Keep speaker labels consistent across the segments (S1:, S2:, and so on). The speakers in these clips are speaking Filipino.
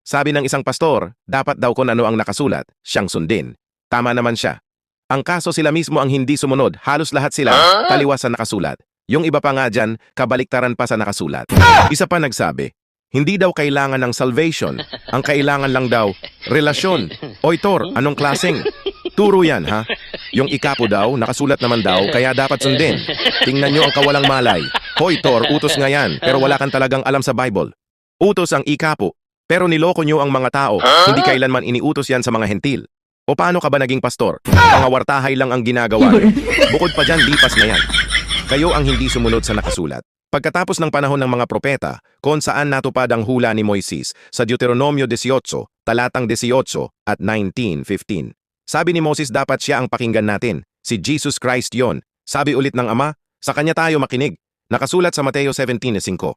S1: Sabi ng isang pastor, dapat daw kung ano ang nakasulat, siyang sundin. Tama naman siya. Ang kaso sila mismo ang hindi sumunod, halos lahat sila taliwas sa nakasulat. Yung iba pa nga dyan, kabaliktaran pa sa nakasulat. Isa pa nagsabi, hindi daw kailangan ng salvation, ang kailangan lang daw, relasyon. Oy Tor, anong klaseng? Turo yan ha? Yung ikapo daw, nakasulat naman daw, kaya dapat sundin. Tingnan nyo ang kawalang malay. Hoy Tor, utos nga yan, pero wala kang talagang alam sa Bible. Utos ang ikapo, pero niloko nyo ang mga tao, hindi kailanman iniutos yan sa mga hentil. O paano ka ba naging pastor? Pangawartahay lang ang ginagawa nyo. Bukod pa dyan, lipas na yan. Kayo ang hindi sumunod sa nakasulat. Pagkatapos ng panahon ng mga propeta, kung saan natupad ang hula ni Moises sa Deuteronomio 18, talatang 18 at 19:15. Sabi ni Moses dapat siya ang pakinggan natin. Si Jesus Christ yon. Sabi ulit ng Ama, sa kanya tayo makinig. Nakasulat sa Mateo 17:5.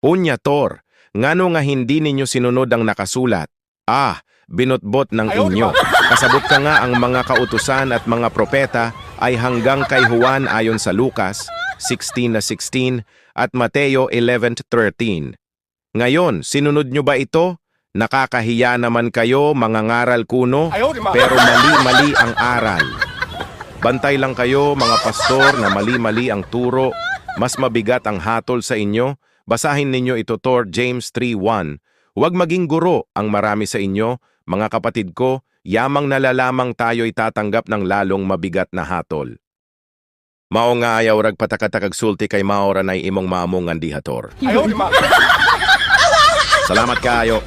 S1: Unya Tor, ngano nga hindi ninyo sinunod ang nakasulat? Binutbot ng inyo. Kasabot ka nga ang mga kautusan at mga propeta ay hanggang kay Juan ayon sa Lucas 16:16 at Mateo 11:13. Ngayon, sinunod nyo ba ito? Nakakahiya naman kayo, mga ngaral kuno, pero mali-mali ang aral. Bantay lang kayo, mga pastor, na mali-mali ang turo. Mas mabigat ang hatol sa inyo. Basahin ninyo ito, Tor, James 3:1. Huwag maging guro ang marami sa inyo, mga kapatid ko, yamang nalalamang tayo'y tatanggap ng lalong mabigat na hatol. Mao nga ayaw rag patakatagag sulti kay maoran ay imong mamungan dihator. Salamat kayo.